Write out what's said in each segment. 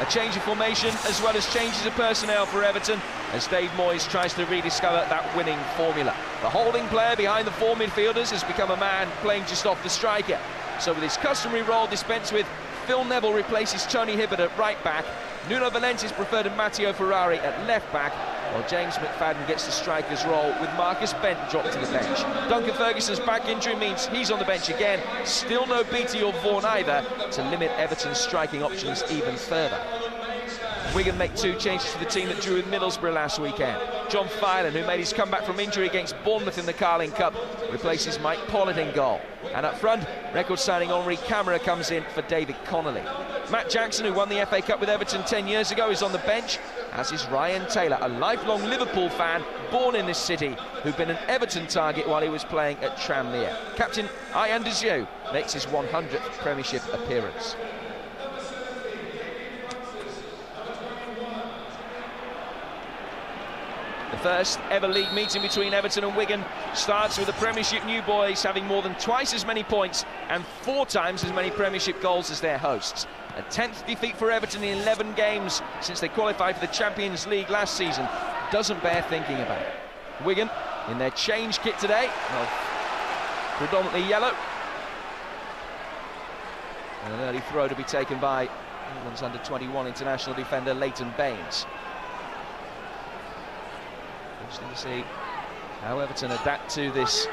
A change of formation as well as changes of personnel for Everton as Dave Moyes tries to rediscover that winning formula. The holding player behind the four midfielders has become a man playing just off the striker. So with his customary role dispensed with, Phil Neville replaces Tony Hibbert at right back, Nuno Valente is preferred to Matteo Ferrari at left back, while James McFadden gets the striker's role with Marcus Bent dropped to the bench. Duncan Ferguson's back injury means he's on the bench again. Still no Beattie or Vaughan either to limit Everton's striking options even further. Wigan make two changes to the team that drew with Middlesbrough last weekend. John Filan, who made his comeback from injury against Bournemouth in the Carling Cup, replaces Mike Pollard in goal. And up front, record signing Henri Camara comes in for David Connolly. Matt Jackson, who won the FA Cup with Everton 10 years ago, is on the bench, as is Ryan Taylor, a lifelong Liverpool fan born in this city, who'd been an Everton target while he was playing at Tranmere. Captain Ian Desio makes his 100th Premiership appearance. The first ever league meeting between Everton and Wigan starts with the Premiership new boys having more than twice as many points and 4 times as many Premiership goals as their hosts. A 10th defeat for Everton in 11 games since they qualified for the Champions League last season doesn't bear thinking about. Wigan in their change kit today, well, predominantly yellow. And an early throw to be taken by England's under-21 international defender Leighton Baines. Interesting to see how Everton adapt to this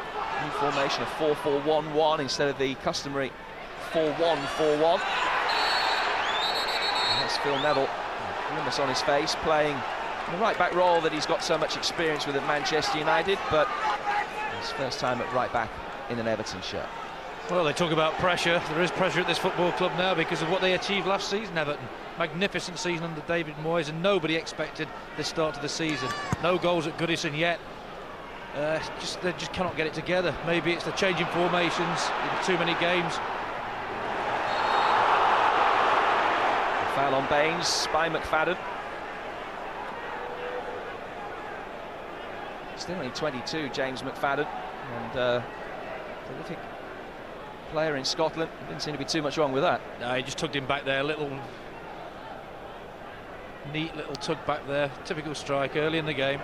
new formation of 4-4-1-1 instead of the customary 4-1-4-1. That's Phil Neville, grimace on his face, playing the right-back role that he's got so much experience with at Manchester United, but his first time at right-back in an Everton shirt. Well, they talk about pressure. There is pressure at this football club now because of what they achieved last season, Everton. Magnificent season under David Moyes, and nobody expected this start to the season. No goals at Goodison yet. They just cannot get it together. Maybe it's the changing formations in too many games. Foul on Baines by McFadden. Still only 22, James McFadden, and terrific player in Scotland. Didn't seem to be too much wrong with that. No, he just tugged him back there, neat little tug back there. Typical strike early in the game.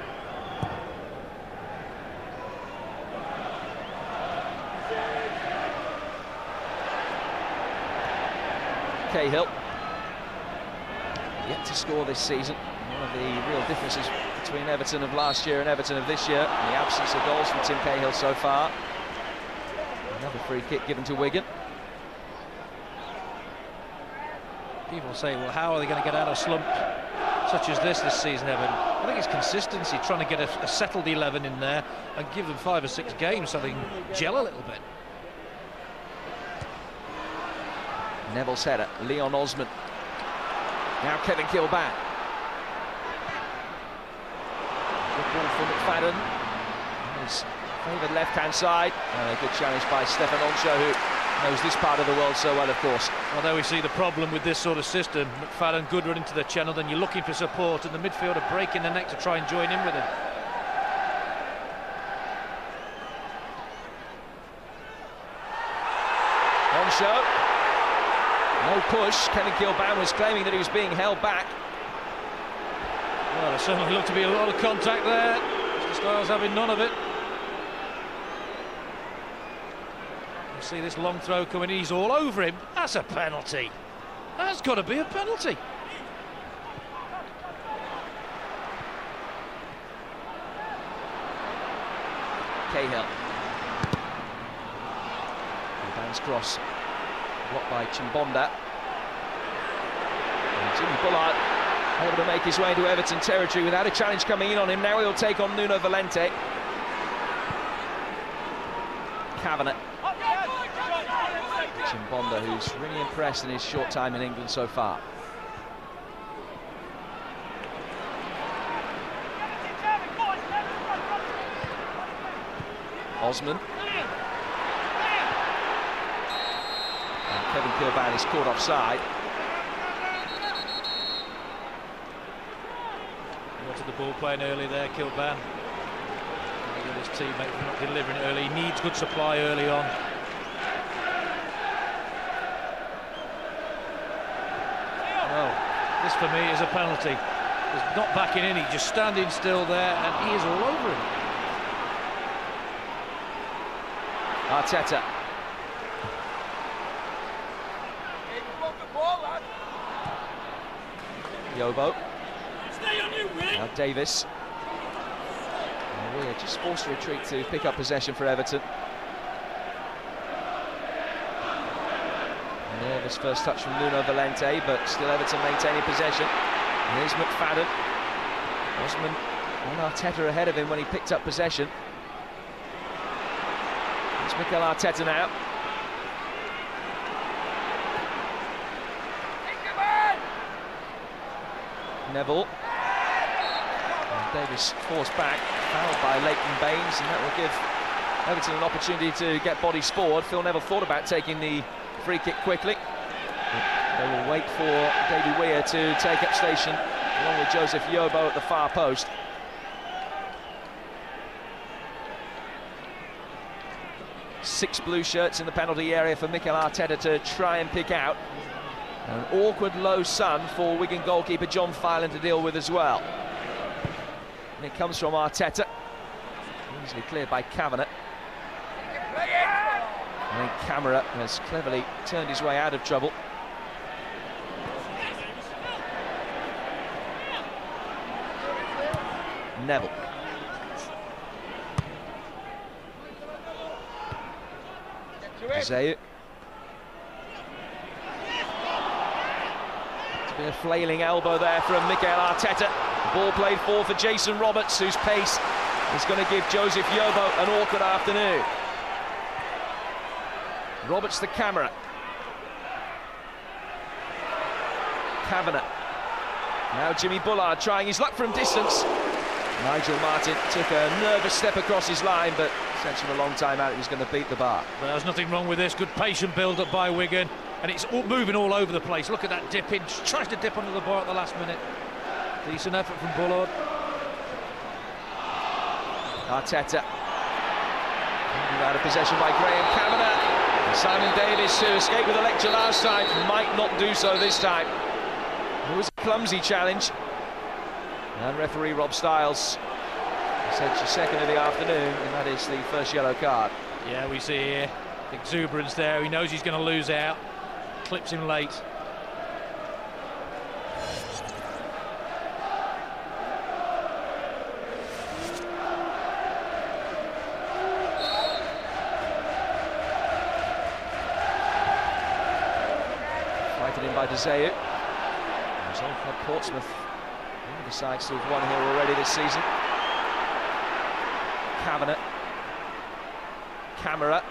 Cahill yet to score this season. One of the real differences between Everton of last year and Everton of this year, the absence of goals from Tim Cahill so far. Another free kick given to Wigan. People say, well, how are they going to get out of a slump such as this season, Everton? I think it's consistency, trying to get a settled 11 in there and give them 5 or 6 games so they can gel a little bit. Neville's header, Leon Osman. Now Kevin Kilban. Good ball for McFadden. His favoured left-hand side. A good challenge by Stefan Onsho, who knows this part of the world so well, of course. Well, there we see the problem with this sort of system. McFadden, good run into the channel, then you're looking for support, and the midfielder breaking the neck to try and join in with him. Onsho. No push. Kevin Kilban was claiming that he was being held back. Well, there certainly looked to be a lot of contact there. Mr. Styles having none of it. You see this long throw coming, he's all over him. That's a penalty. That's got to be a penalty. Cahill. Kilban's cross blocked by Chimbonda. And Jimmy Bullard able to make his way into Everton territory without a challenge coming in on him. Now he'll take on Nuno Valente. Kavanagh. Chimbonda, who's really impressed in his short time in England so far. Osman. And Kevin Kilban is caught offside. He wanted the ball playing early there, Kilban. His teammate for not delivering early. He needs good supply early on. Well, This for me is a penalty. He's not backing in, he's just standing still there, and he is all over him. Arteta. Yobo. Now Davis. And Weir just forced to retreat to pick up possession for Everton. Nervous first touch from Nuno Valente, but still Everton maintaining possession. And here's McFadden. Osman and Arteta ahead of him when he picked up possession. It's Mikel Arteta now. Neville. And Davis forced back, fouled by Leighton Baines, and that will give Everton an opportunity to get bodies forward. Phil Neville thought about taking the free kick quickly. But they will wait for Davy Weir to take up station along with Joseph Yobo at the far post. Six blue shirts in the penalty area for Mikel Arteta to try and pick out. An awkward low sun for Wigan goalkeeper John Filan to deal with as well. And it comes from Arteta. Easily cleared by Kavanagh. I think Camera has cleverly turned his way out of trouble. Neville. Zeu. To be a flailing elbow there from Mikel Arteta. Ball played forward for Jason Roberts, whose pace is going to give Joseph Yobo an awkward afternoon. Roberts the camera. Kavanagh. Now Jimmy Bullard trying his luck from distance. Nigel Martin took a nervous step across his line, but essentially a long time out, he was going to beat the bar. But there's nothing wrong with this. Good patient build-up by Wigan, and it's all moving all over the place. Look at that dip in. Tries to dip under the bar at the last minute. Decent effort from Bullard. Arteta. Out of possession by Graham Kavanagh. Simon Davis, who escaped with a lecture last time, might not do so this time. It was a clumsy challenge. And referee Rob Stiles said your second of the afternoon, and that is the first yellow card. Yeah, we see here exuberance there. He knows he's going to lose out. Clips him late. Fighted in by De Zeu. Portsmouth decides to have won here already this season. Kavanagh. Camera.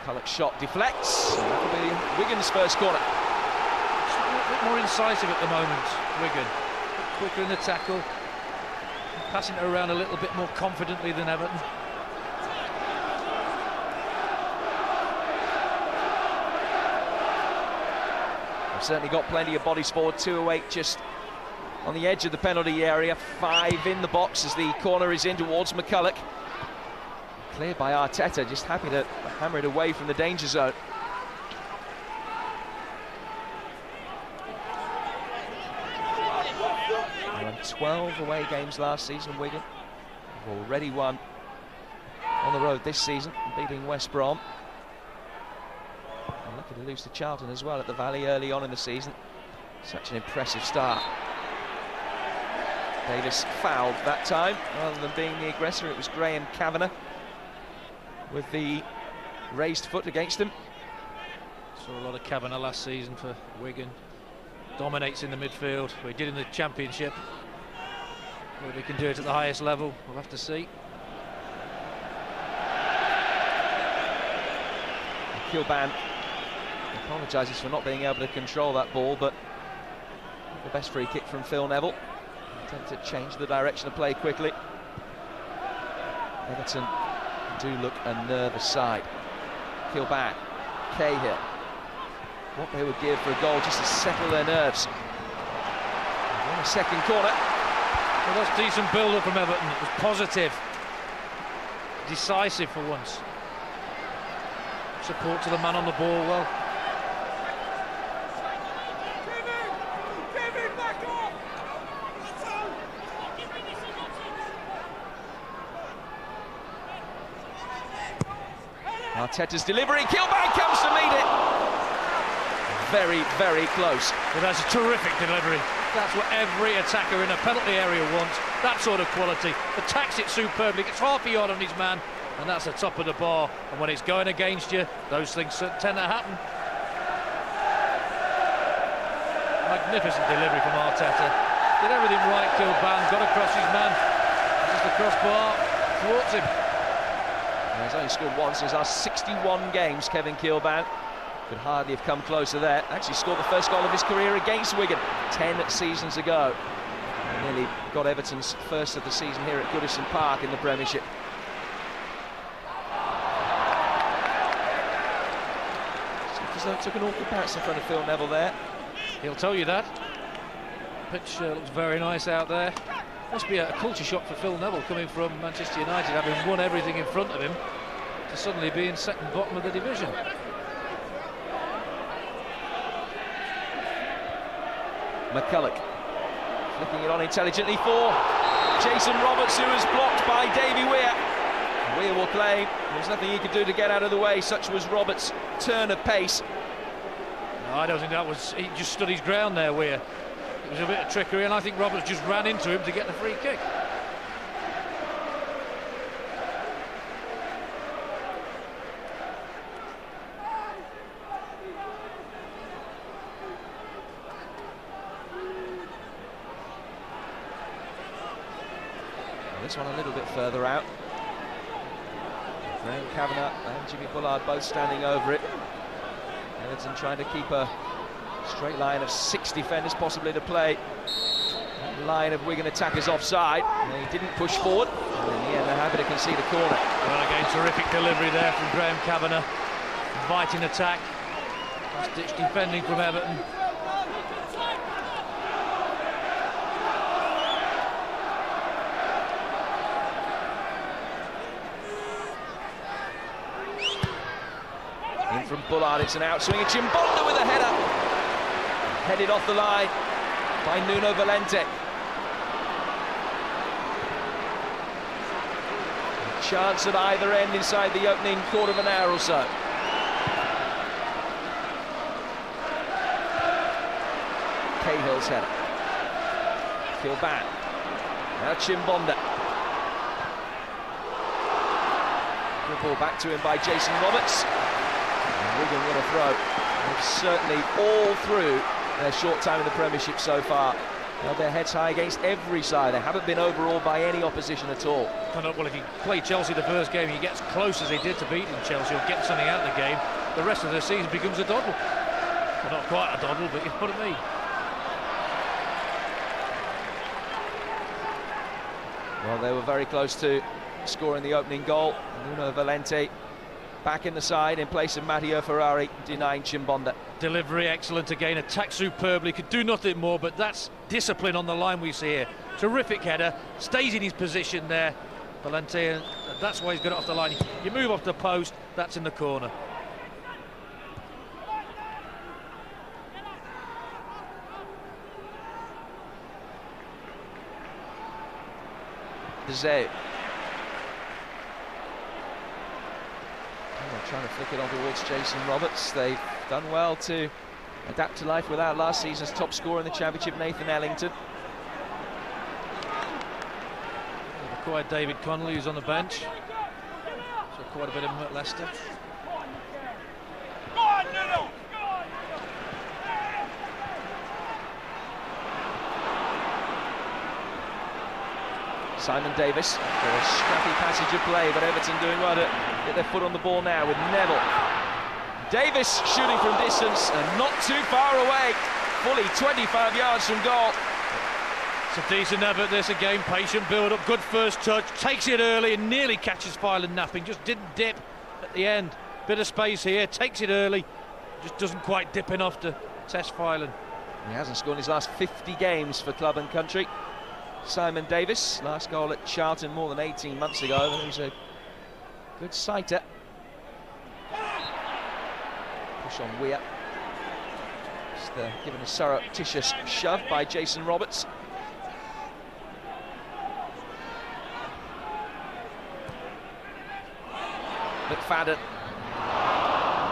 Culloch shot deflects. And that will be Wigan's first corner. Just a little bit more incisive at the moment, Wigan. Quicker in the tackle. Passing it around a little bit more confidently than Everton. They've certainly got plenty of bodies forward. 2:08 just on the edge of the penalty area. 5 in the box as the corner is in towards McCulloch. Cleared by Arteta, just happy to hammer it away from the danger zone. They won 12 away games last season, Wigan. They've already won on the road this season, beating West Brom. And lucky to lose to Charlton as well at the Valley early on in the season. Such an impressive start. Davis fouled that time. Rather than being the aggressor, it was Graham Kavanagh with the raised foot against him. Saw a lot of Kavanagh last season for Wigan. Dominates in the midfield. We did in the Championship. Whether we can do it at the highest level, we'll have to see. Kilban apologises for not being able to control that ball, but the best free kick from Phil Neville. Attempt to change the direction of play quickly. Everton do look a nervous side. Kilban, Cahill. What they would give for a goal just to settle their nerves. On a second corner. Well, that's decent build-up from Everton. It was positive, decisive for once. Support to the man on the ball well. Arteta's delivery, Kilbane comes to meet it. Very, very close. Well, that's a terrific delivery. That's what every attacker in a penalty area wants, that sort of quality. Attacks it superbly, gets half a yard on his man, and that's the top of the bar. And when it's going against you, those things tend to happen. Magnificent delivery from Arteta. Did everything right, Kilbane, got across his man. Just the crossbar, thwarts him. He's only scored once in his last 61 games, Kevin Kilbane. Could hardly have come closer there. Actually scored the first goal of his career against Wigan 10 seasons ago. Nearly got Everton's first of the season here at Goodison Park in the Premiership. As though it took an awful bounce in front of Phil Neville there. He'll tell you that. Pitch looks very nice out there. Must be a culture shock for Phil Neville, coming from Manchester United, having won everything in front of him, to suddenly being second bottom of the division. McCulloch flicking it on intelligently for Jason Roberts, who was blocked by Davy Weir. Weir will claim there's nothing he could do to get out of the way. Such was Roberts' turn of pace. No, I don't think that was. He just stood his ground there, Weir. It was a bit of trickery, and I think Roberts just ran into him to get the free kick. This one a little bit further out. Graham Kavanagh and Jimmy Bullard both standing over it. Everton trying to keep a straight line of 6 defenders possibly to play. That line of Wigan attackers offside. They didn't push forward, and in the end they're happy to concede a corner. Well, again, terrific delivery there from Graham Kavanagh. Inviting attack. Last-ditch defending from Everton. In from Bullard, it's an outswing, and Chimbonda with a header. Headed off the line by Nuno Valente. A chance at either end inside the opening quarter of an hour or so. Cahill's header. Kilbane. Now Chimbonda. Good ball back to him by Jason Roberts. Wigan with a throw. They've certainly all through their short time in the Premiership so far held their heads high against every side. They haven't been overawed by any opposition at all. Well, if he played Chelsea the first game, he gets close as he did to beating Chelsea or getting something out of the game. The rest of the season becomes a doddle. Well, not quite a doddle, but you know what I mean. Well, they were very close to scoring the opening goal. Nuno Valente back in the side in place of Matteo Ferrari, denying Chimbonda. Delivery excellent again, attacked superbly, could do nothing more, but that's discipline on the line we see here. Terrific header, stays in his position there, Valente, and that's why he's got it off the line. You move off the post, that's in the corner. Zay. Trying to flick it on towards Jason Roberts. They've done well to adapt to life without last season's top scorer in the Championship, Nathan Ellington. They've acquired David Connolly, who's on the bench. So quite a bit of him at Leicester. Simon Davis for a scrappy passage of play, but Everton doing well to get their foot on the ball now with Neville. Davis shooting from distance and not too far away, fully 25 yards from goal. It's a decent effort this again, patient build up, good first touch, takes it early and nearly catches Fylan napping, just didn't dip at the end. Bit of space here, takes it early, just doesn't quite dip enough to test Fylan. He hasn't scored in his last 50 games for club and country. Simon Davis, last goal at Charlton more than 18 months ago. He's a good sighter. Push on Weir. Just given a surreptitious shove by Jason Roberts. McFadden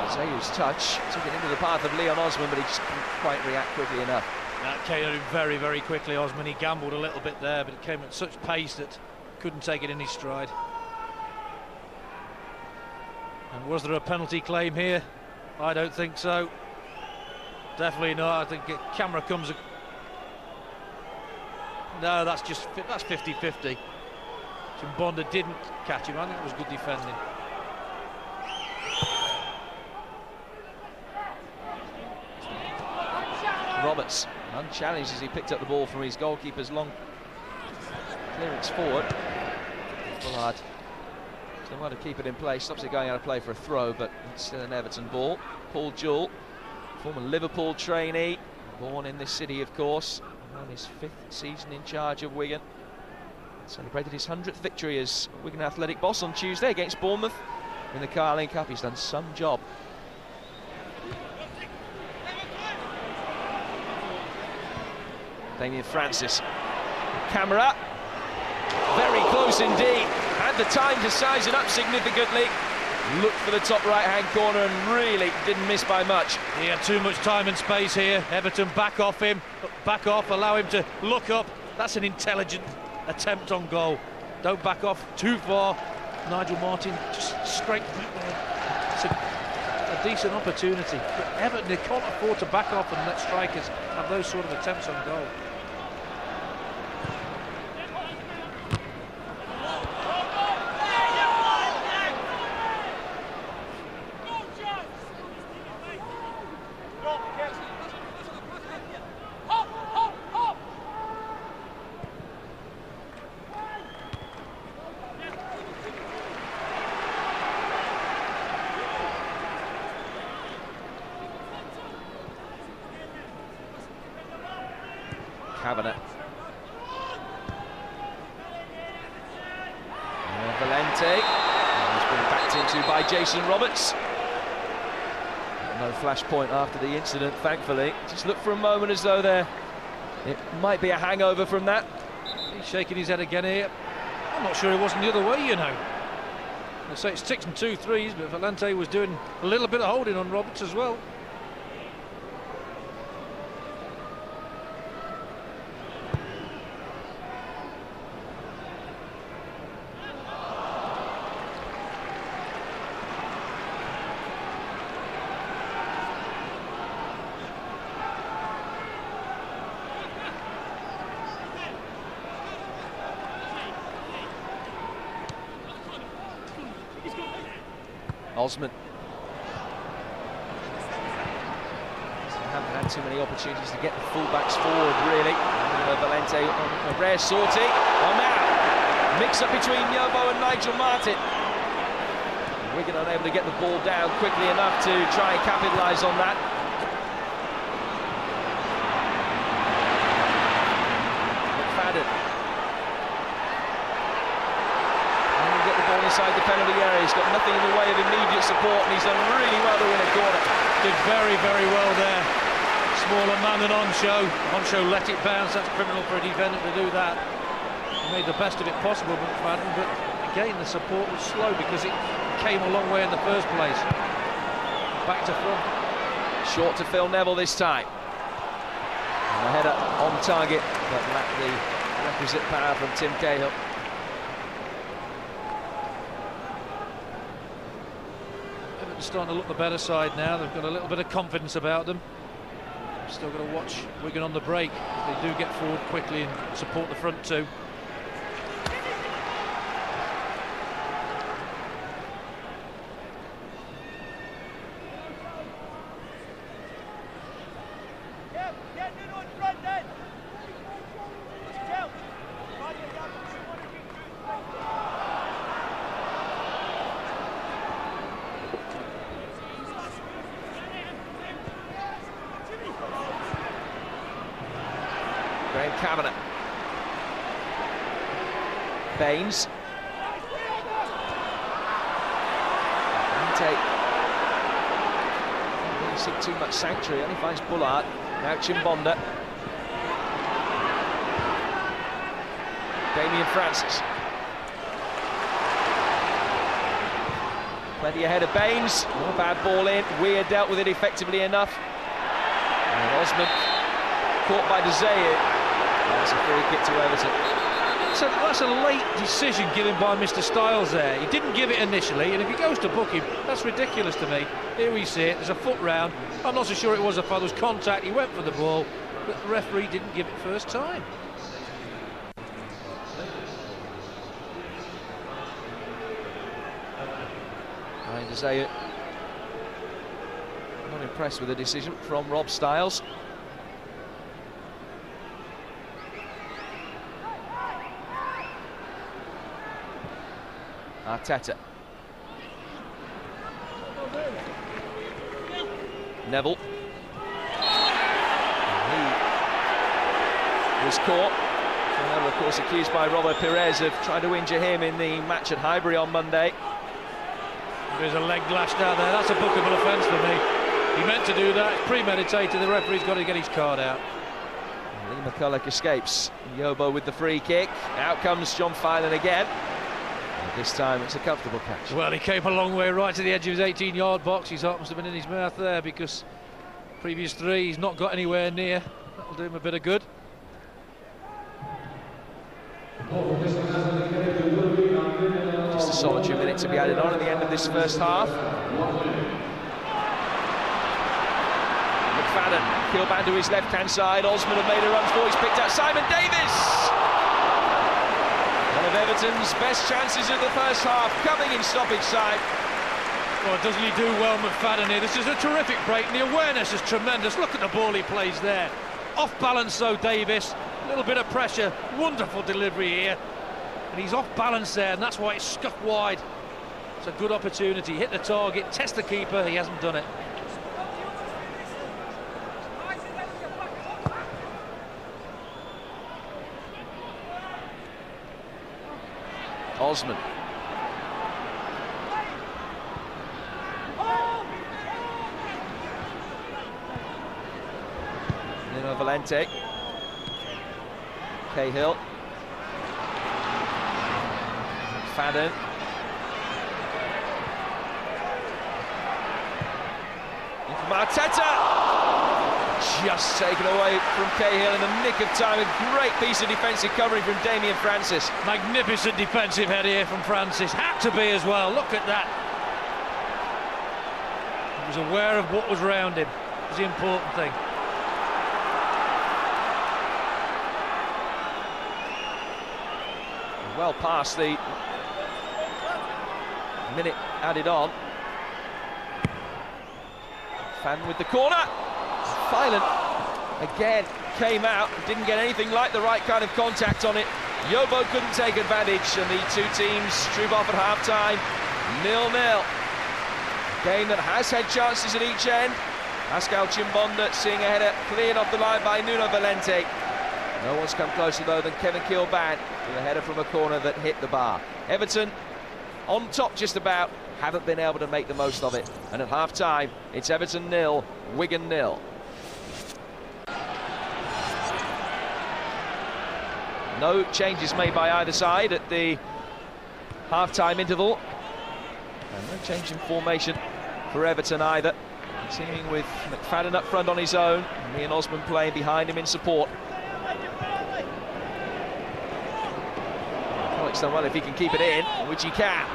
Zayu's touch took it into the path of Leon Osman, but he just couldn't quite react quickly enough. That came in very, very quickly, Osman. He gambled a little bit there, but it came at such pace that couldn't take it in his stride. And was there a penalty claim here? I don't think so. Definitely not. I think the camera comes. No, that's 50-50. Chimbonda didn't catch him. I think it was good defending. Roberts, unchallenged as he picked up the ball from his goalkeeper's long clearance forward. Bullard still want to keep it in place, stops it going out of play for a throw, but it's still an Everton ball. Paul Jewell, former Liverpool trainee, born in this city of course, on his 5th season in charge of Wigan. Celebrated his 100th victory as Wigan Athletic boss on Tuesday against Bournemouth in the Carling Cup. He's done some job. Damien Francis, camera, very close indeed, had the time to size it up significantly, looked for the top right hand corner and really didn't miss by much. He had too much time and space here. Everton back off him, allow him to look up. That's an intelligent attempt on goal. Don't back off too far. Nigel Martin just straight back there. It's a decent opportunity, but Everton, they can't afford to back off and let strikers have those sort of attempts on goal. Cabinet. Valente. He's been backed into by Jason Roberts. No flashpoint after the incident, thankfully. Just looked for a moment as though it might be a hangover from that. He's shaking his head again here. I'm not sure it wasn't the other way, you know. They say it's 6 and 2 threes, but Valente was doing a little bit of holding on Roberts as well. Osman. So they haven't had too many opportunities to get the fullbacks forward, really. Valente on a rare sortie. Oh, now, mix up between Yobo and Nigel Martin. Wigan unable to get the ball down quickly enough to try and capitalise on that. McFadden. Inside the penalty area, he's got nothing in the way of immediate support, and he's done really well to win a corner. Did very, very well there. Smaller man than Onsho. Onsho let it bounce. That's criminal for a defender to do that. He made the best of it possible, McFadden, but again the support was slow because it came a long way in the first place. Back to front. Short to Phil Neville this time. And the header on target, but lacked the requisite power from Tim Cahill. Starting to look the better side now. They've got a little bit of confidence about them. Still got to watch Wigan on the break. They do get forward quickly and support the front two. Cabinet. Baines. Valente. Don't really seek too much sanctuary, only finds Bullard. Now Chimbonda. Damien Francis. Plenty ahead of Baines. Oh, bad ball in. Weir dealt with it effectively enough. And Osman caught by De Zeu. That's a free kick to Everton. So that's a late decision given by Mr. Styles there. He didn't give it initially, and if he goes to book him, that's ridiculous to me. Here we see it, there's a foot round. I'm not so sure it was a foul, there was contact, he went for the ball, but the referee didn't give it first time. De Zeu not impressed with the decision from Rob Styles. Arteta. Neville. He was caught. Neville, of course, accused by Robert Pires of trying to injure him in the match at Highbury on Monday. There's a leg lashed out there. That's a bookable offence for me. He meant to do that. It's premeditated. The referee's got to get his card out. Lee McCulloch escapes. Yobo with the free kick. Out comes John Filan again. This time it's a comfortable catch. Well, he came a long way right to the edge of his 18-yard box. His heart must have been in his mouth there, because previous three he's not got anywhere near. That'll do him a bit of good. Just a solitary minute to be added on at the end of this first half. McFadden, Kilban to his left-hand side. Osman have made a run for. He's picked out Simon Davis. One of Everton's best chances of the first half, coming in stoppage side. Well, doesn't he do well, McFadden here? This is a terrific break, and the awareness is tremendous. Look at the ball he plays there. Off balance, though, Davis. A little bit of pressure. Wonderful delivery here. And he's off balance there, and that's why it's scuffed wide. It's a good opportunity. Hit the target, test the keeper. He hasn't done it. Osman. Nuno Valente. Cahill. McFadden. In from Arteta. Just taken away from Cahill in the nick of time. A great piece of defensive covering from Damien Francis. Magnificent defensive head here from Francis. Had to be as well. Look at that. He was aware of what was around him. It was the important thing. Well past the minute added on. Fan with the corner. Filan again came out, didn't get anything like the right kind of contact on it. Yobo couldn't take advantage, and the two teams troop off at half-time. 0-0. Game that has had chances at each end. Pascal Chimbonda seeing a header cleared off the line by Nuno Valente. No one's come closer though than Kevin Kilban with a header from a corner that hit the bar. Everton on top just about, haven't been able to make the most of it. And at half-time, it's Everton 0, Wigan 0. No changes made by either side at the half-time interval. And no change in formation for Everton either. Teaming with McFadden up front on his own. And Ian Osman playing behind him in support. Alex done well if he can keep it in, which he can.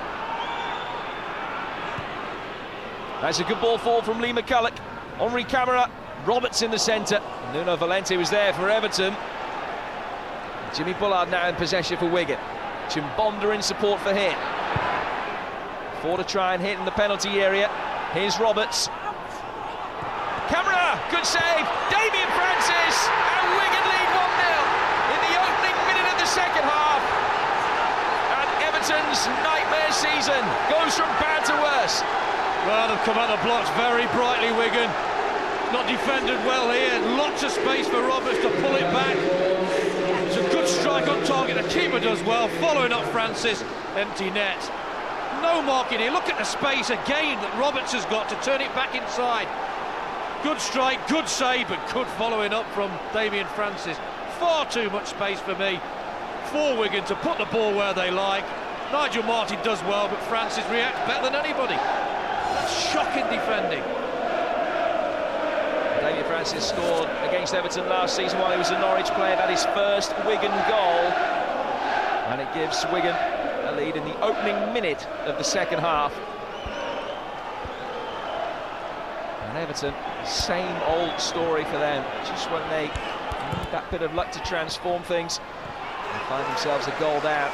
That's a good ball forward from Lee McCulloch. Henri Camara, Roberts in the centre. Nuno Valente was there for Everton. Jimmy Bullard now in possession for Wigan. Chimbonda in support for him. Four to try and hit in the penalty area. Here's Roberts. Camara, good save. Damien Francis, and Wigan lead 1-0 in the opening minute of the second half. And Everton's nightmare season goes from bad to worse. Well, they've come out the blocks very brightly, Wigan. Not defended well here. Lots of space for Roberts to pull it back. It's a good strike on target. The keeper does well, following up Francis. Empty net. No marking here. Look at the space again that Roberts has got to turn it back inside. Good strike, good save, but good following up from Damien Francis. Far too much space for me. For Wigan to put the ball where they like. Nigel Martin does well, but Francis reacts better than anybody. That's shocking defending. David Francis scored against Everton last season while he was a Norwich player. That is his first Wigan goal, and it gives Wigan a lead in the opening minute of the second half. And Everton, same old story for them. Just when they need that bit of luck to transform things, they find themselves a goal down.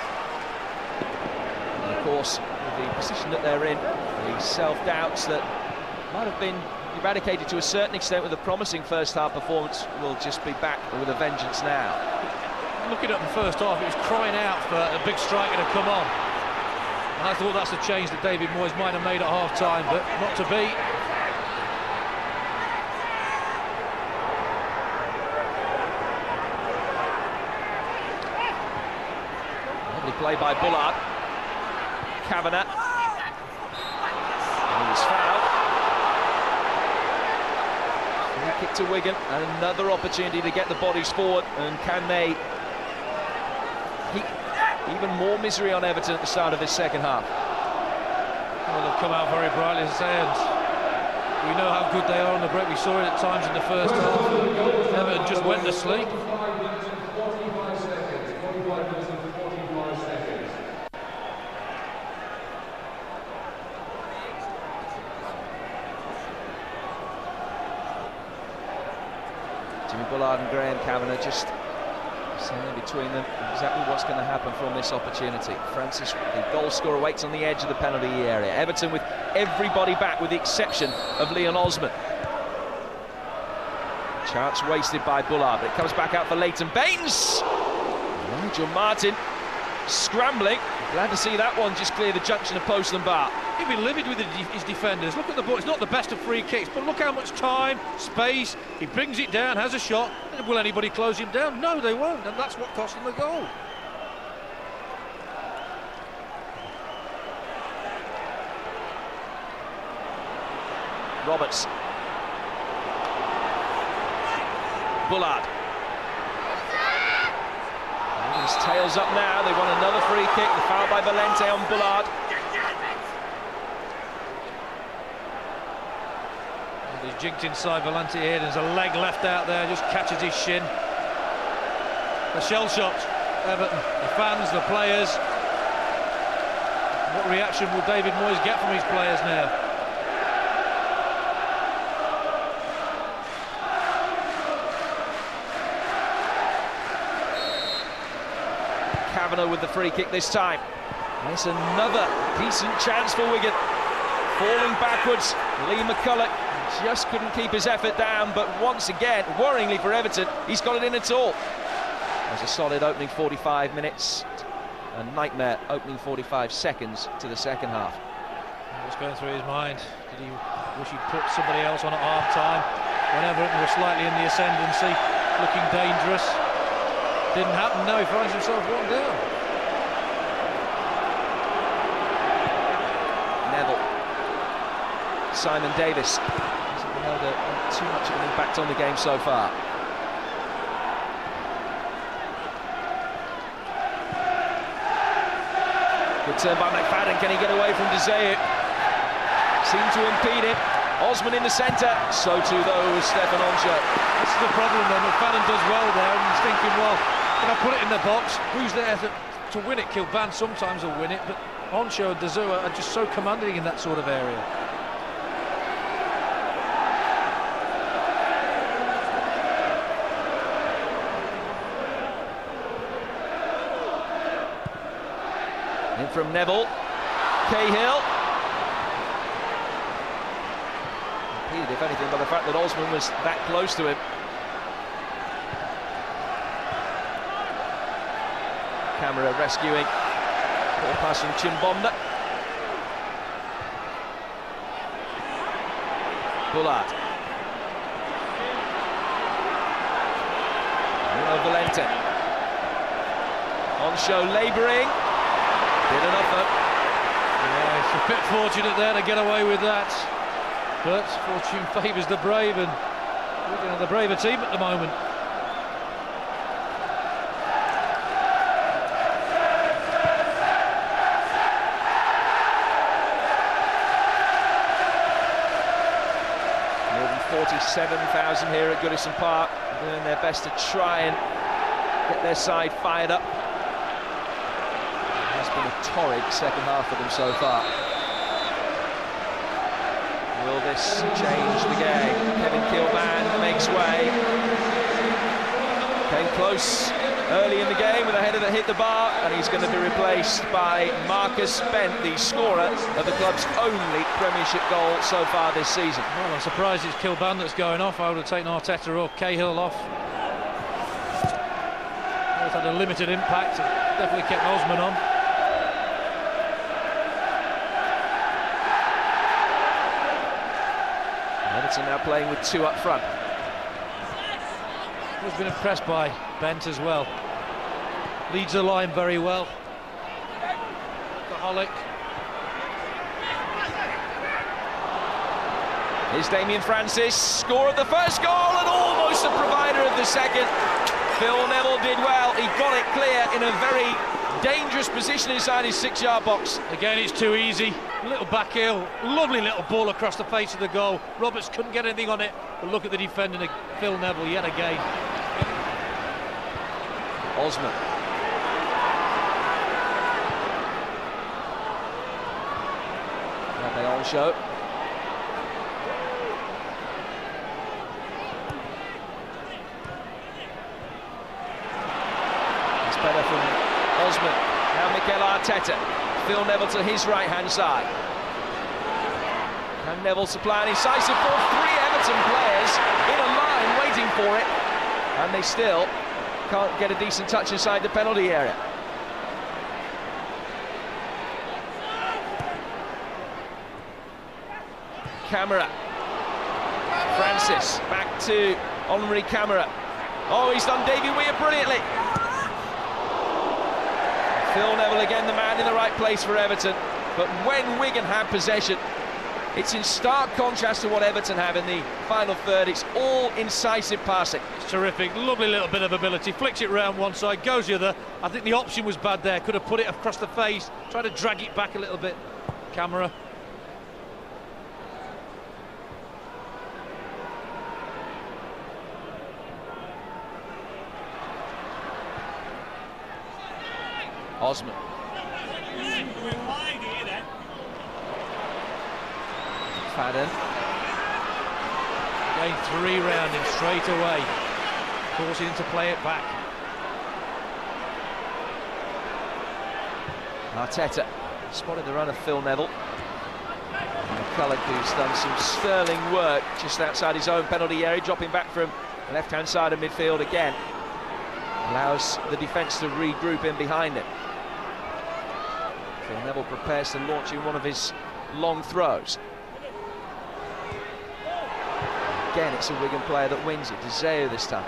And of course, with the position that they're in, the self-doubts that might have been eradicated to a certain extent with a promising first-half performance will just be back with a vengeance now. Looking at the first half, it was crying out for a big striker to come on. And I thought that's a change that David Moyes might have made at half-time, but not to be. Lovely play by Bullard. Kavanagh. And he was fouled. Free kick to Wigan, and another opportunity to get the bodies forward. And can they heap even more misery on Everton at the start of this second half? Well, they've come out very brightly, as I say, and we know how good they are on the break. We saw it at times in the first half. Everton just went to sleep. Jimmy Bullard and Graham Kavanagh just standing between them exactly what's going to happen from this opportunity. Francis, the goal scorer, waits on the edge of the penalty area. Everton with everybody back with the exception of Leon Osman. Chance wasted by Bullard, but it comes back out for Leighton Baines. Nigel Martin scrambling. Glad to see that one just clear the junction of post and bar. He'd be livid with his defenders. Look at the ball. It's not the best of free kicks, but look how much time, space. He brings it down, has a shot. Will anybody close him down? No, they won't, and that's what cost them the goal. Roberts. Bullard. His tails up now. They want another free kick. The foul by Valente on Bullard. And he's jinked inside Valente here. There's a leg left out there. Just catches his shin. A shell shot. Everton, the fans, the players. What reaction will David Moyes get from his players now? Kavanagh with the free kick this time. And it's another decent chance for Wigan. Falling backwards, Lee McCulloch just couldn't keep his effort down, but once again, worryingly for Everton, he's got it in at all. There's a solid opening 45 minutes, a nightmare opening 45 seconds to the second half. What's going through his mind? Did he wish he'd put somebody else on at half-time when Everton were slightly in the ascendancy, looking dangerous? Didn't happen. No, he finds himself one down. Neville. Simon Davis. Hasn't had too much of an impact on the game so far. Good turn by McFadden. Can he get away from De Zeu? Seemed to impede it. Osman in the centre. So too though was Stefan Onsho. This is the problem then. McFadden does well there, and he's thinking, well, if I put it in the box, who's there to win it? Kilban sometimes will win it, but Onsho and De Zeu are just so commanding in that sort of area. In from Neville. Cahill. Impeded, if anything, by the fact that Osman was that close to him. Camera rescuing. Ball pass from Chimbomda. Bullard. Valente. Onsho labouring. Did enough though. Yeah, it's a bit fortunate there to get away with that. But fortune favours the brave, and we're the braver team at the moment. 47,000 here at Goodison Park, doing their best to try and get their side fired up. It has been a torrid second half for them so far. Will this change the game? Kevin Kilman makes way. Came close early in the game with a header that hit the bar, and he's going to be replaced by Marcus Bent, the scorer of the club's only Premiership goal so far this season. Well, I'm surprised it's Kilban that's going off. I would have taken Arteta or Cahill off. Both had a limited impact. Definitely kept Osman on. Everton now playing with two up front. I've been impressed by Bent as well. Leads the line very well. Holic. Here's Damien Francis, scorer of the first goal and almost the provider of the second. Phil Neville did well. He got it clear in a very dangerous position inside his 6-yard box. Again, it's too easy. Little back heel, lovely little ball across the face of the goal. Roberts couldn't get anything on it, but look at the defending of Phil Neville yet again. Osman. Rabé show. It's better from Osman. Now Mikel Arteta. Phil Neville to his right-hand side. And Neville supply an incisive ball. 3 Everton players in a line waiting for it. And they still can't get a decent touch inside the penalty area. Camara. Francis back to Henri Camara. Oh, he's done Davy Weir brilliantly. Phil Neville again, the man in the right place for Everton. But when Wigan have possession, it's in stark contrast to what Everton have in the final third. It's all incisive passing. It's terrific, lovely little bit of ability. Flicks it round one side, goes the other. I think the option was bad there. Could have put it across the face, tried to drag it back a little bit. Camera. Osman. Fadden. Again, 3 round him straight away, forcing him to play it back. Arteta spotted the run of Phil Neville. McCulloch, who's done some sterling work just outside his own penalty area, dropping back from the left-hand side of midfield again. Allows the defence to regroup in behind him. Phil Neville prepares to launch in one of his long throws. Again, it's a Wigan player that wins it. De Gea this time.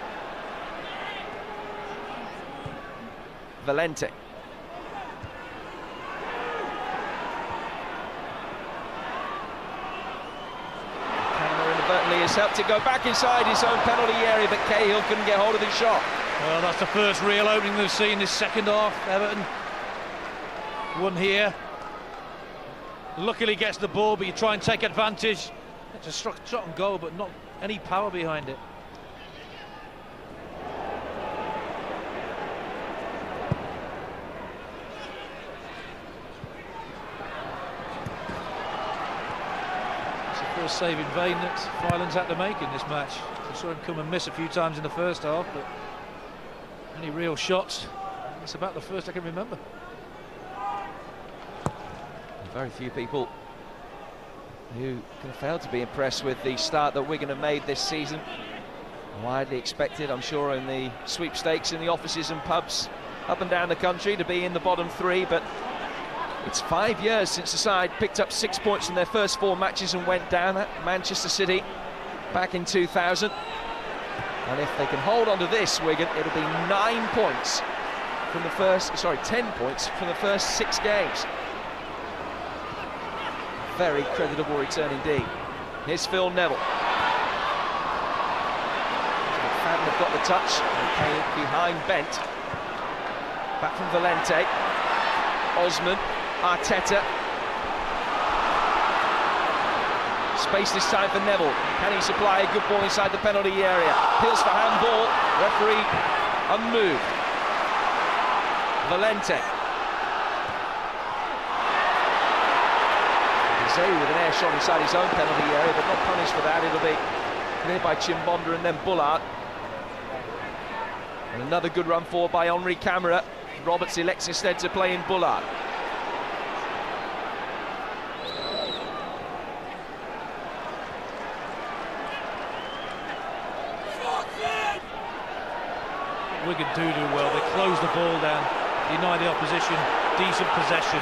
Valente. Camera inadvertently has helped it go back inside his own penalty area, but Cahill couldn't get hold of his shot. Well, that's the first real opening they've seen this second half. Everton won here. Luckily gets the ball, but you try and take advantage. It's a shot and goal, but not any power behind it. It's the first save in vain that Fylan's had to make in this match. I saw him come and miss a few times in the first half, but any real shots, it's about the first I can remember. Very few people who can fail to be impressed with the start that Wigan have made this season. Widely expected, I'm sure, in the sweepstakes in the offices and pubs up and down the country to be in the bottom 3, but it's 5 years since the side picked up 6 points in their first 4 matches and went down at Manchester City back in 2000. And if they can hold on to this, Wigan, it'll be 9 points from the first, 10 points from the first 6 games. Very creditable return indeed. Here's Phil Neville. Fadden have got the touch. Okay, behind Bent. Back from Valente. Osman. Arteta. Space this time for Neville. Can he supply a good ball inside the penalty area? Peels for handball. Referee unmoved. Valente. Zay with an air shot inside his own penalty area, but not punished for that. It'll be cleared by Chimbonda and then Bullard. And another good run forward by Henri Camara. Roberts elects instead to play in Bullard. Wigan do well. They close the ball down, deny the opposition decent possession.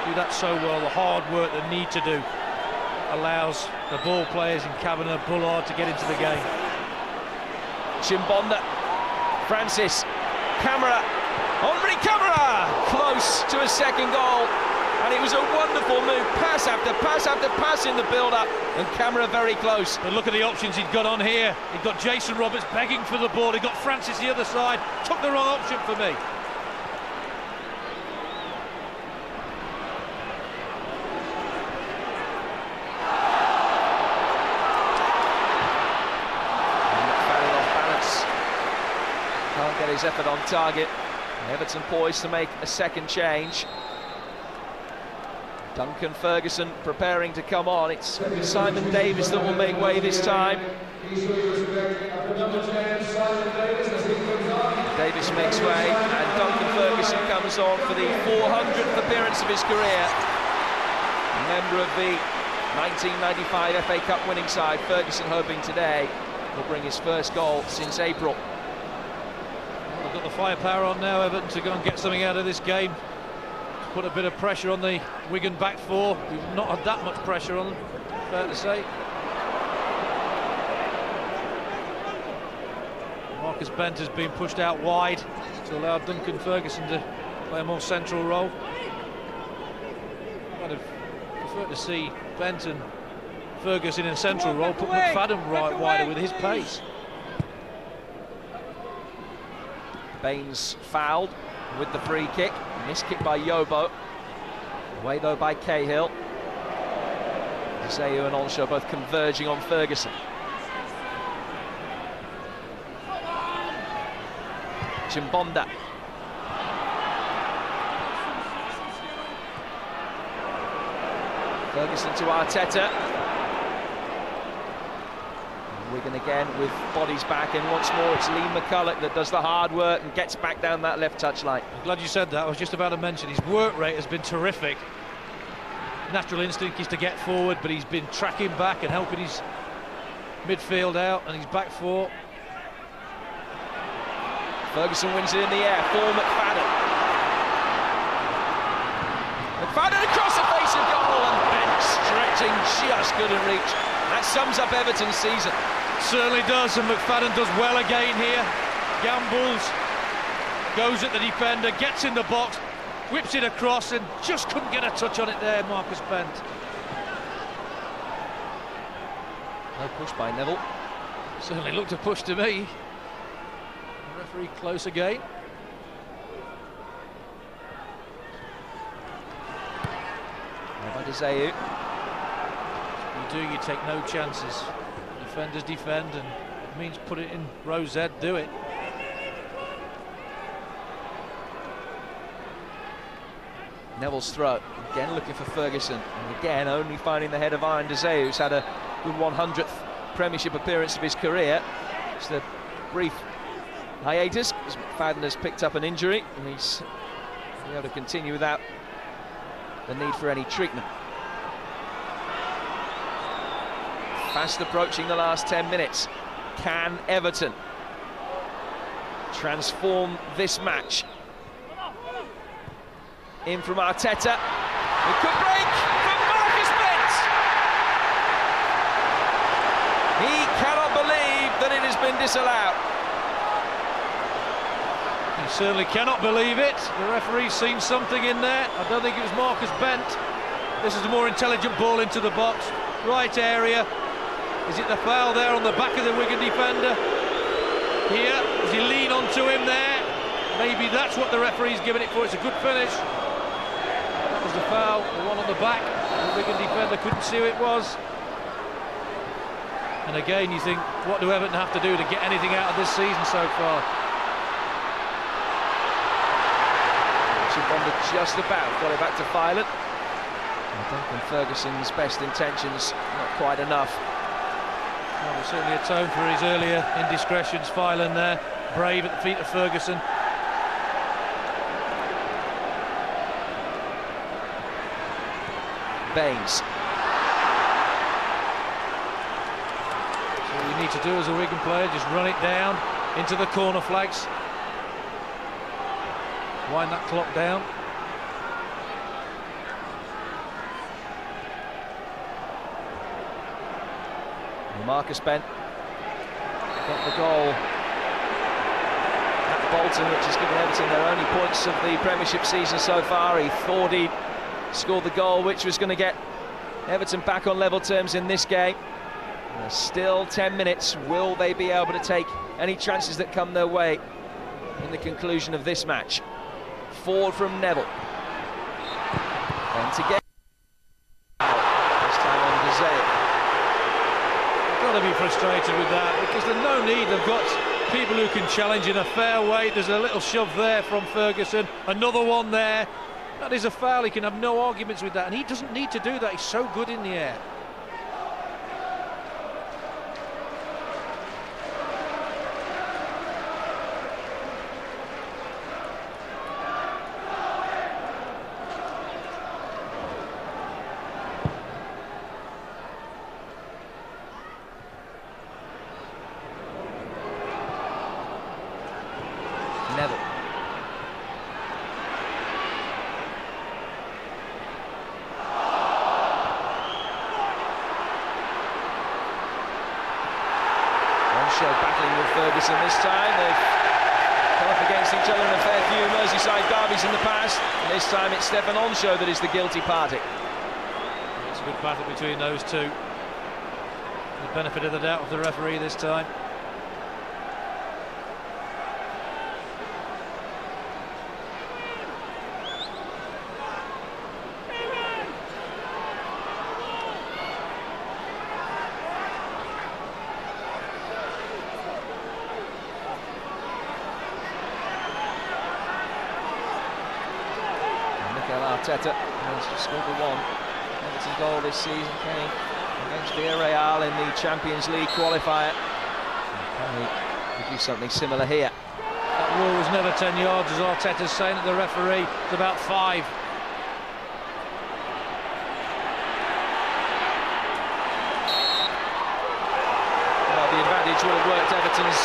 Do that so well. The hard work they need to do allows the ball players in Kavanagh, Bullard to get into the game. Chimbonda, Francis, Camara, Henri Camara, close to a second goal, and it was a wonderful move, pass after pass after pass in the build-up, and Camara very close. But look at the options he'd got on here. He'd got Jason Roberts begging for the ball, he got Francis the other side, took the wrong option for me. Can't get his effort on target. Everton poised to make a second change. Duncan Ferguson preparing to come on. It's Simon Davis that will make way this time. Davis makes way, and Duncan Ferguson comes on for the 400th appearance of his career. Member of the 1995 FA Cup winning side, Ferguson hoping today will bring his first goal since April. They've got the firepower on now, Everton, to go and get something out of this game. Put a bit of pressure on the Wigan back four. We've not had that much pressure on them, fair to say. Marcus Bent has been pushed out wide to allow Duncan Ferguson to play a more central role. I'd have preferred to see Bent and Ferguson in a central role, put McFadden right wider with his pace. Baines fouled with the free kick. Missed kick by Yobo. Away though by Cahill. Zayu and Onshaw both converging on Ferguson. Chimbonda. Ferguson to Arteta. Wigan again with bodies back, and once more it's Lee McCulloch that does the hard work and gets back down that left touch line. I'm glad you said that. I was just about to mention his work rate has been terrific. Natural instinct is to get forward, but he's been tracking back and helping his midfield out, and his back four. Ferguson wins it in the air for McFadden. McFadden across the face of goal, and Bent stretching just couldn't reach. That sums up Everton's season. Certainly does, and McFadden does well again here. Gambles, goes at the defender, gets in the box, whips it across, and just couldn't get a touch on it there, Marcus Bent. No push by Neville. Certainly looked a push to me. The referee close again. By Zayu. You take no chances. Defenders defend, and it means put it in row Z, do it. Neville's throw, again looking for Ferguson, and again only finding the head of Iron Deseu, who's had a good 100th Premiership appearance of his career. Just a brief hiatus, as McFadden has picked up an injury, and he's able to continue without the need for any treatment. Fast approaching the last 10 minutes. Can Everton transform this match? In from Arteta. It could break from Marcus Bent. He cannot believe that it has been disallowed. He certainly cannot believe it. The referee's seen something in there. I don't think it was Marcus Bent. This is a more intelligent ball into the box. Right area. Is it the foul there on the back of the Wigan defender? Here, does he lean onto him there? Maybe that's what the referee's given it for. It's a good finish. That was the foul, the one on the back. The Wigan defender couldn't see who it was. And again, you think, what do Everton have to do to get anything out of this season so far? Bonder just about got it back to Filan. Duncan Ferguson's best intentions, not quite enough. Well, there's certainly atoned for his earlier indiscretions. Filan there, brave at the feet of Ferguson. Baines. So all you need to do as a Wigan player, just run it down into the corner flags. Wind that clock down. Marcus Bent got the goal at Bolton, which has given Everton their only points of the Premiership season so far. He thought he'd scored the goal which was going to get Everton back on level terms in this game. There's still 10 minutes. Will they be able to take any chances that come their way in the conclusion of this match? Forward from Neville. And to get this time on Gazelle. Got to be frustrated with that, because there's no need. They've got people who can challenge in a fair way. There's a little shove there from Ferguson, another one there. That is a foul. He can have no arguments with that, and he doesn't need to do that. He's so good in the air. Neville. Onshow battling with Ferguson this time. They've come up against each other in a fair few Merseyside derbies in the past. And this time it's Stefan Onshow that is the guilty party. It's a good battle between those two. The benefit of the doubt of the referee this time. Arteta has just scored the one Everton goal this season, came against Villarreal in the Champions League qualifier. Can he produce something similar here? That rule was never 10 yards, as Arteta's saying at the referee. It's about 5. Well, the advantage would have worked Everton's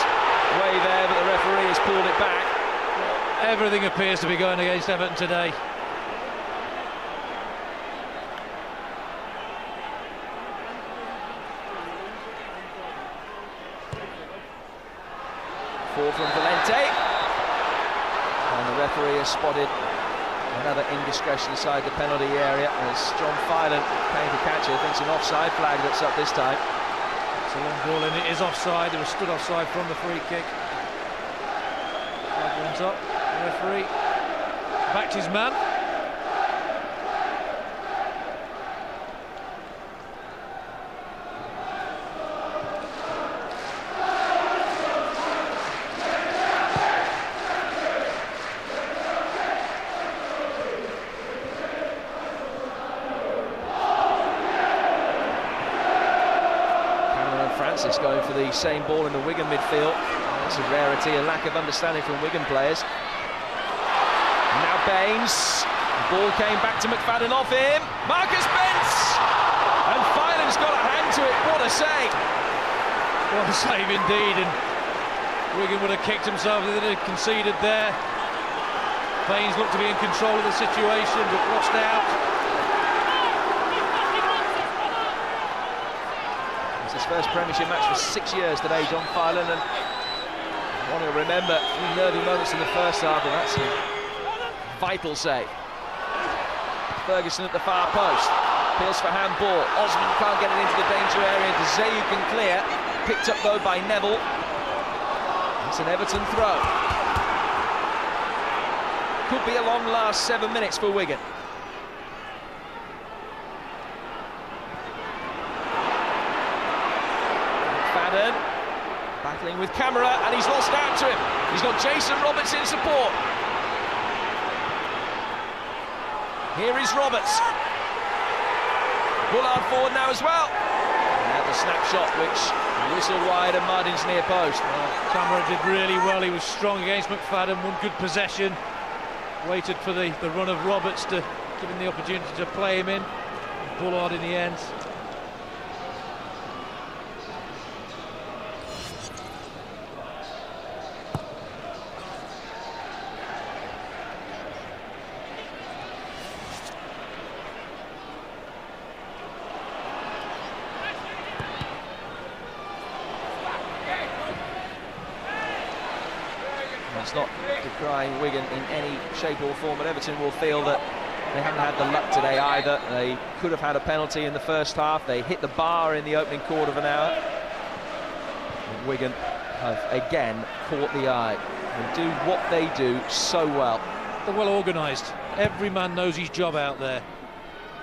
way there, but the referee has pulled it back. Everything appears to be going against Everton today. Four from Valente, and the referee has spotted another indiscretion inside the penalty area as John Filan, paying to catch it, thinks an offside flag that's up this time. It's a long ball and it is offside. They were stood offside from the free kick. Flag went up. The referee backed his man. Francis going for the same ball in the Wigan midfield. That's a rarity, a lack of understanding from Wigan players. And now Baines. The ball came back to McFadden off him. Marcus Bent! And Filan's got a hand to it. What a save! What a save indeed. And Wigan would have kicked themselves if they had conceded there. Baines looked to be in control of the situation, but lost out. His first Premiership match for 6 years today, John Filan, and I want to remember a few nervy moments in the first half, but that's a vital save. Ferguson at the far post, appeals for handball. Osman can't get it into the danger area. Dezeyu can clear, picked up though by Neville. It's an Everton throw. Could be a long last 7 minutes for Wigan. McFadden battling with camera, and he's lost out to him. He's got Jason Roberts in support. Here is Roberts. Bullard forward now as well. Now the snapshot, which whistled wide of Martin's near post. Camera did really well. He was strong against McFadden, won good possession. Waited for the run of Roberts to give him the opportunity to play him in. And Bullard in the end. It's not decrying Wigan in any shape or form, but Everton will feel that they haven't had the luck today either. They could have had a penalty in the first half. They hit the bar in the opening quarter of an hour. And Wigan have again caught the eye and do what they do so well. They're well organised. Every man knows his job out there.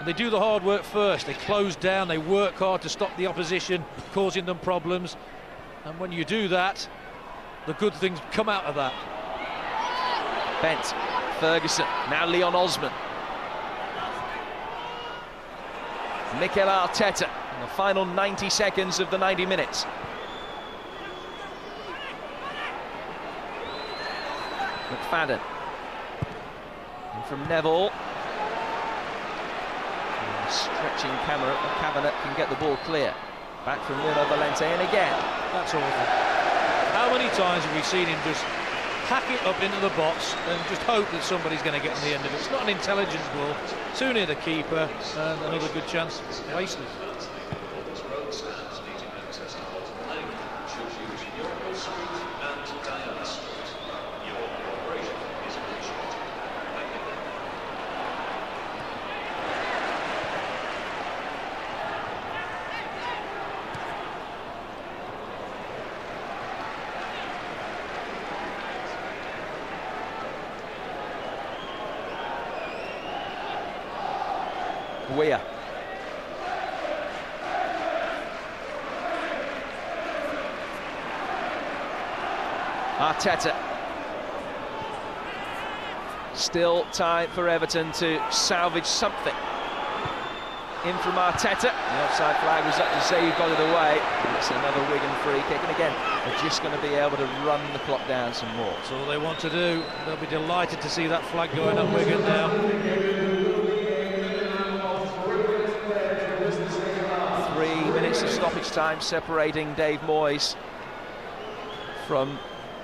And they do the hard work first. They close down, they work hard to stop the opposition, causing them problems. And when you do that, the good things come out of that. Bent, Ferguson, now Leon Osman. Mikel Arteta in the final 90 seconds of the 90 minutes. McFadden. And from Neville. And stretching camera, the cabinet can get the ball clear. Back from Nuno Valente, and again. That's awful. How many times have we seen him just hack it up into the box and just hope that somebody's going to get on the end of it? It's not an intelligence ball. Too near the keeper, and another good chance wasted. Weir. Arteta. Still time for Everton to salvage something. In from Arteta. The offside flag was up to say you got it away. It's another Wigan free kick, and again they're just going to be able to run the clock down some more. That's all they want to do. They'll be delighted to see that flag going up Wigan now. 3 minutes of stoppage time separating Dave Moyes from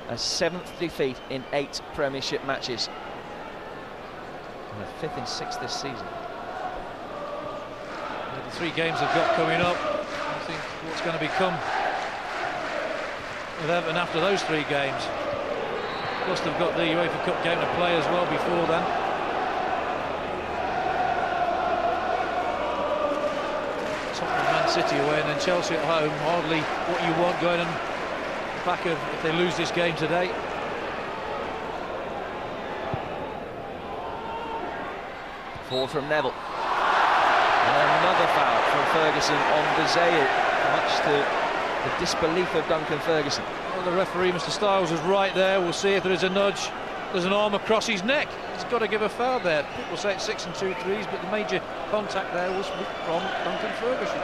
a 7th defeat in 8 Premiership matches. And a 5th and 6th this season. The 3 games they've got coming up, I think what's going to become with Everton after those 3 games. Plus they've got the UEFA Cup game to play as well before then. City away and then Chelsea at home, hardly what you want going on the back of if they lose this game today. Forward from Neville. And another foul from Ferguson on Dzeu, much to the disbelief of Duncan Ferguson. Well, the referee, Mr. Stiles, was right there. We'll see if there is a nudge. There's an arm across his neck. He's got to give a foul there. People say it's 6 2/3, but the major contact there was from Duncan Ferguson.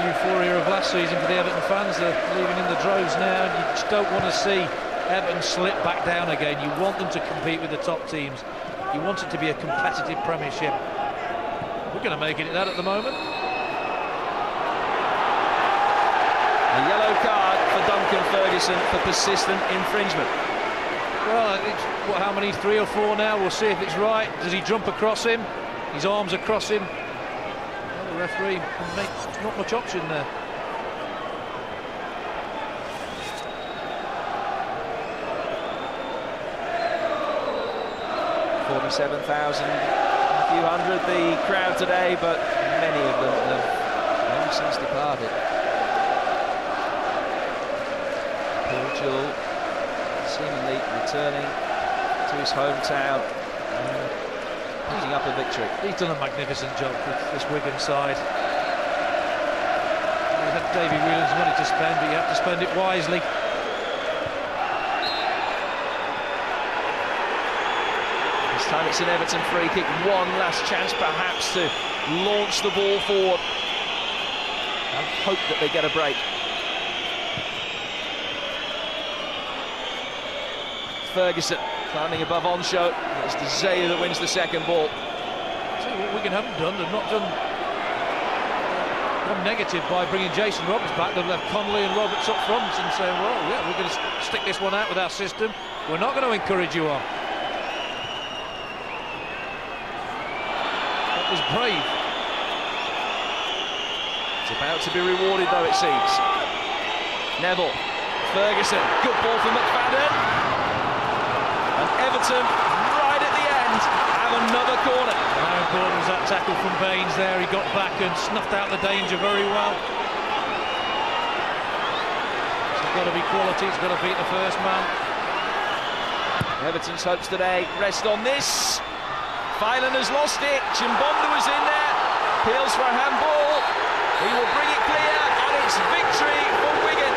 Euphoria of last season for the Everton fans, they're leaving in the droves now, and you just don't want to see Everton slip back down again. You want them to compete with the top teams. You want it to be a competitive Premiership. We're going to make it that at the moment. A yellow card for Duncan Ferguson for persistent infringement. Well, it's, how many? 3 or 4 now? We'll see if it's right. Does he jump across him? His arms across him. Well, the referee can make not much option there. $47,000, a few hundred the crowd today, but many of them have long since departed. Paul Jewell seemingly returning to his hometown. picking up a victory. He's done a magnificent job with this Wigan side. You had Davy Whelan's money to spend, but you have to spend it wisely. This time it's an Everton free kick. One last chance perhaps to launch the ball forward and hope that they get a break. Ferguson climbing above Onshow. It's De Gea that wins the second ball. See what Wigan haven't done. They've not done one negative by bringing Jason Roberts back. They've left Connolly and Roberts up front and saying, well, yeah, we're going to stick this one out with our system. We're not going to encourage you on. That was brave. It's about to be rewarded, though, it seems. Neville, Ferguson, good ball from McFadden. And Everton, right at the end, have another corner. How important was that tackle from Baines there? He got back and snuffed out the danger very well. It's got to be quality, it's got to beat the first man. Everton's hopes today rest on this. Phelan has lost it, Chimbonda was in there, appeals for a handball. He will bring it clear, and it's victory for Wigan.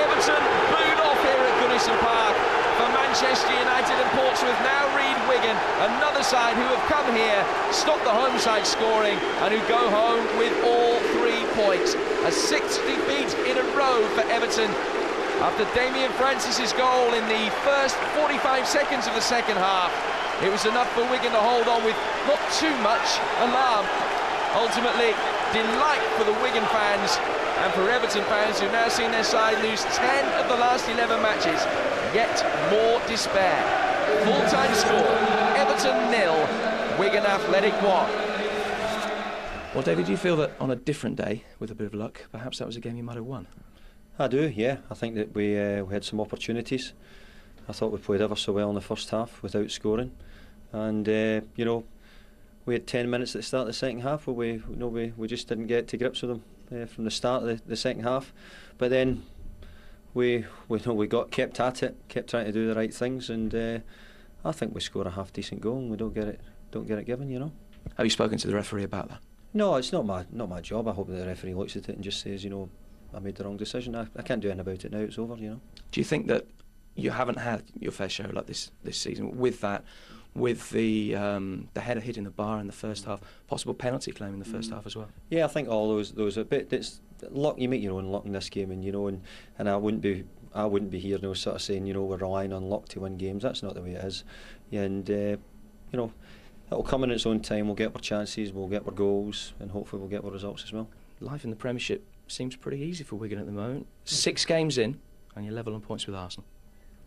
Everton booed off here at Goodison Park. For Manchester United and Portsmouth now read Wigan, another side who have come here, stop the home side scoring, and who go home with all 3 points. A 6th defeat in a row for Everton after Damien Francis's goal in the first 45 seconds of the second half. It was enough for Wigan to hold on with not too much alarm. Ultimately, delight for the Wigan fans and for Everton fans who've now seen their side lose 10 of the last 11 matches. Yet more despair. Full-time score, Everton 0, Wigan Athletic 1. Well, David, do you feel that on a different day, with a bit of luck, perhaps that was a game you might have won? I do, yeah. I think that we had some opportunities. I thought we played ever so well in the first half without scoring. And, you know, we had 10 minutes at the start of the second half where we just didn't get to grips with them from the start of the second half. But then we kept at it, kept trying to do the right things, and I think we score a half decent goal and we don't get it given, you know. Have you spoken to the referee about that? No, it's not my job. I hope that the referee looks at it and just says, you know, I made the wrong decision. I can't do anything about it now. It's over, you know. Do you think that you haven't had your fair share like this season with that, with the header hitting the bar in the first half, possible penalty claim in the first half as well? Yeah, I think all those a bit. It's luck. You make your own luck in this game, and you know, and I wouldn't be here, you know, sort of saying, you know, we're relying on luck to win games. That's not the way it is. And you know, it'll come in its own time. We'll get our chances, we'll get our goals, and hopefully we'll get our results as well. Life in the Premiership seems pretty easy for Wigan at the moment. 6 games in, and you're level on points with Arsenal.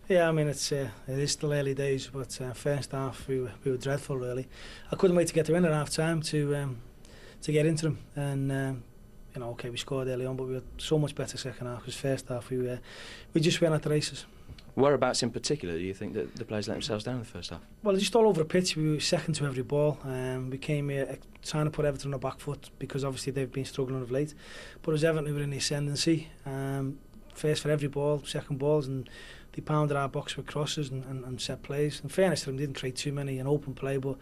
Yeah, I mean, it is still early days, but first half we were dreadful, really. I couldn't wait to get the win at half time to get into them, and you know, okay, we scored early on, but we were so much better second half. Because first half we just went at the races. Whereabouts in particular do you think that the players let themselves down in the first half? Well, just all over the pitch. We were second to every ball. We came here trying to put Everton on the back foot because obviously they've been struggling of late. But it was Everton who were in the ascendancy. First for every ball, second balls, and they pounded our box with crosses and set plays. In fairness to them, didn't create too many in open play, but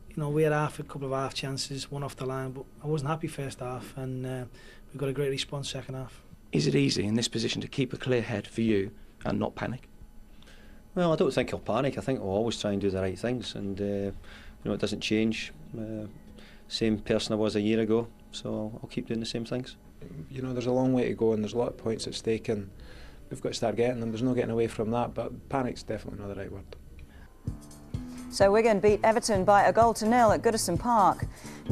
you know, we had a couple of half chances, one off the line, but I wasn't happy first half, and we got a great response second half. Is it easy in this position to keep a clear head for you and not panic? Well, I don't think I'll panic. I think we'll always try and do the right things, and you know, it doesn't change. Same person I was a year ago, so I'll keep doing the same things. You know, there's a long way to go and there's a lot of points at stake, and we've got to start getting them. There's no getting away from that, but panic's definitely not the right word. So Wigan beat Everton by 1-0 at Goodison Park. Next.